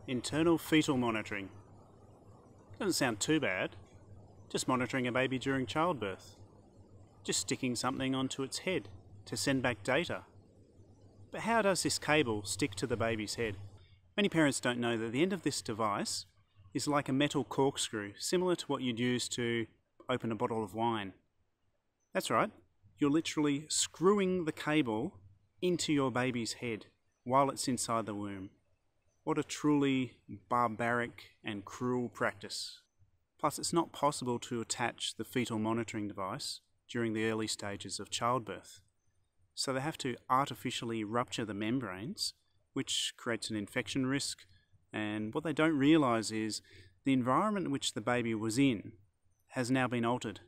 Internal fetal monitoring. Doesn't sound too bad. Just monitoring a baby during childbirth. Just sticking something onto its head to send back data. But how does this cable stick to the baby's head? Many parents don't know that the end of this device is like a metal corkscrew, similar to what you'd use to open a bottle of wine. That's right, you're literally screwing the cable into your baby's head while it's inside the womb. What a truly barbaric and cruel practice. Plus, it's not possible to attach the fetal monitoring device during the early stages of childbirth. So they have to artificially rupture the membranes, which creates an infection risk. And what they don't realise is the environment in which the baby was in has now been altered.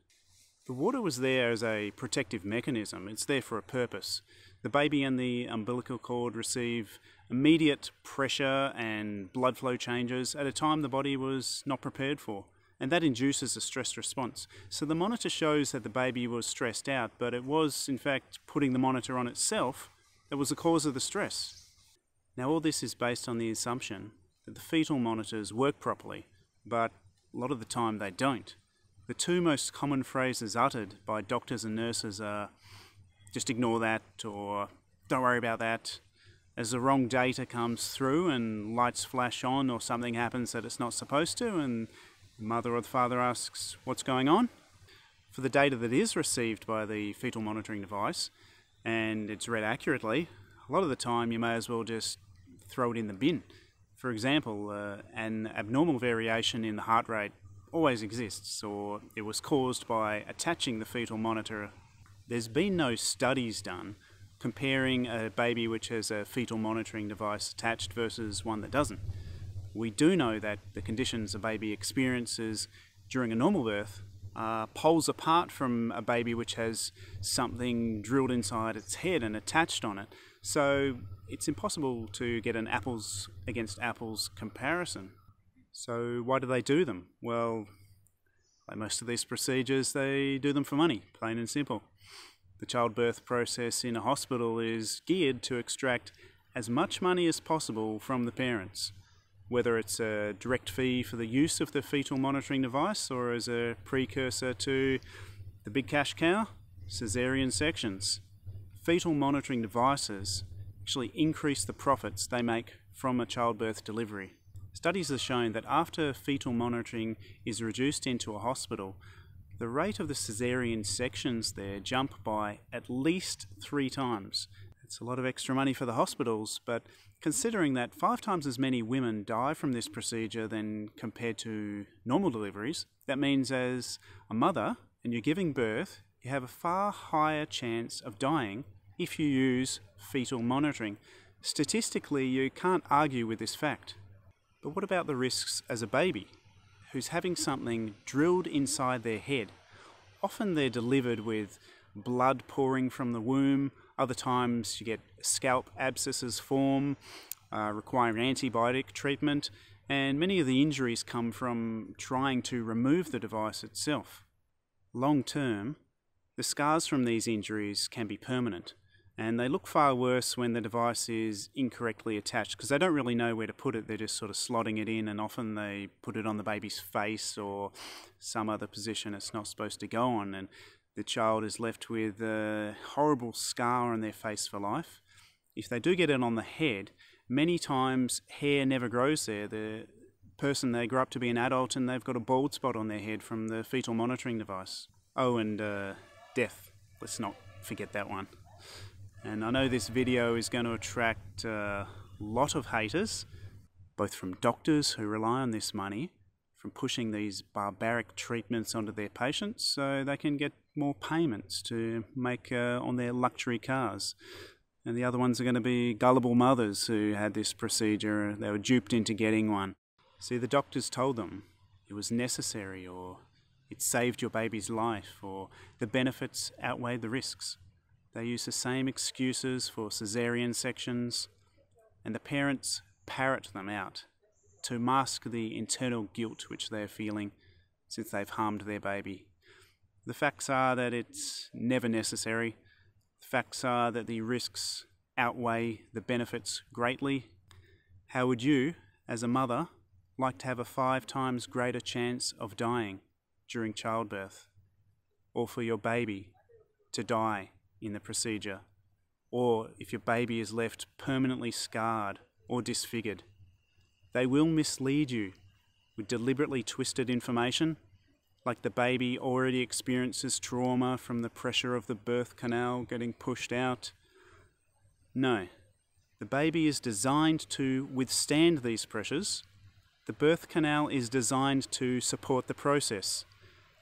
The water was there as a protective mechanism. It's there for a purpose. The baby and the umbilical cord receive immediate pressure and blood flow changes at a time the body was not prepared for, and that induces a stress response. So the monitor shows that the baby was stressed out, but it was in fact putting the monitor on itself that was the cause of the stress. Now all this is based on the assumption that the fetal monitors work properly, but a lot of the time they don't. The two most common phrases uttered by doctors and nurses are just ignore that, or don't worry about that. As the wrong data comes through and lights flash on or something happens that it's not supposed to, and the mother or the father asks what's going on. For the data that is received by the fetal monitoring device and it's read accurately, a lot of the time you may as well just throw it in the bin. For example, an abnormal variation in the heart rate always exists, or it was caused by attaching the fetal monitor. There's been no studies done comparing a baby which has a fetal monitoring device attached versus one that doesn't. We do know that the conditions a baby experiences during a normal birth are poles apart from a baby which has something drilled inside its head and attached on it. So it's impossible to get an apples against apples comparison. So why do they do them? Well, like most of these procedures, they do them for money, plain and simple. The childbirth process in a hospital is geared to extract as much money as possible from the parents, whether it's a direct fee for the use of the fetal monitoring device or as a precursor to the big cash cow, caesarean sections. Fetal monitoring devices actually increase the profits they make from a childbirth delivery. Studies have shown that after fetal monitoring is reduced into a hospital, the rate of the caesarean sections there jump by at least 3 times. It's a lot of extra money for the hospitals, but considering that 5 times as many women die from this procedure than compared to normal deliveries, that means as a mother and you're giving birth, you have a far higher chance of dying if you use fetal monitoring. Statistically, you can't argue with this fact. But what about the risks as a baby who's having something drilled inside their head? Often they're delivered with blood pouring from the womb. Other times you get scalp abscesses form, requiring antibiotic treatment, and many of the injuries come from trying to remove the device itself. Long term, the scars from these injuries can be permanent, and they look far worse when the device is incorrectly attached because they don't really know where to put it. They're just sort of slotting it in, and often they put it on the baby's face or some other position it's not supposed to go on, and the child is left with a horrible scar on their face for life. If they do get it on the head, many times hair never grows there. The person, they grow up to be an adult and they've got a bald spot on their head from the fetal monitoring device. Oh, and death. Let's not forget that one. And I know this video is going to attract a lot of haters, both from doctors who rely on this money, from pushing these barbaric treatments onto their patients so they can get more payments to make on their luxury cars. And the other ones are going to be gullible mothers who had this procedure. They were duped into getting one. See, the doctors told them it was necessary, or it saved your baby's life, or the benefits outweighed the risks. They use the same excuses for caesarean sections, and the parents parrot them out to mask the internal guilt which they're feeling since they've harmed their baby. The facts are that it's never necessary. The facts are that the risks outweigh the benefits greatly. How would you, as a mother, like to have a 5 times greater chance of dying during childbirth, or for your baby to die in the procedure, or if your baby is left permanently scarred or disfigured. They will mislead you with deliberately twisted information, like the baby already experiences trauma from the pressure of the birth canal getting pushed out. No, the baby is designed to withstand these pressures. The birth canal is designed to support the process.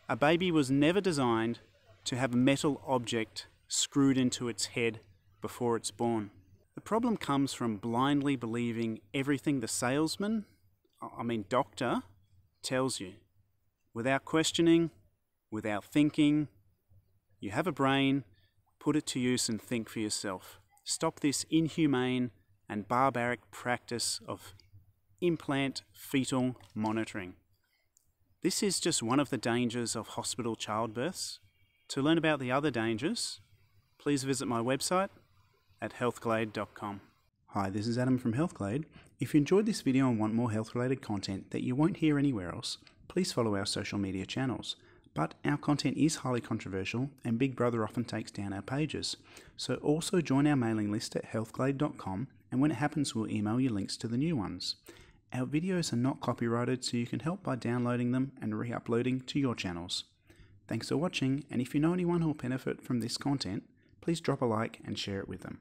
A baby was never designed to have a metal object screwed into its head before it's born. The problem comes from blindly believing everything the salesman, doctor, tells you. Without questioning, without thinking. You have a brain, put it to use and think for yourself. Stop this inhumane and barbaric practice of implant fetal monitoring. This is just one of the dangers of hospital childbirths. To learn about the other dangers, please visit my website at healthglade.com. Hi, this is Adam from Healthglade. If you enjoyed this video and want more health-related content that you won't hear anywhere else, please follow our social media channels. But our content is highly controversial and Big Brother often takes down our pages. So also join our mailing list at healthglade.com, and when it happens we'll email you links to the new ones. Our videos are not copyrighted, so you can help by downloading them and re-uploading to your channels. Thanks for watching, and if you know anyone who will benefit from this content, please drop a like and share it with them.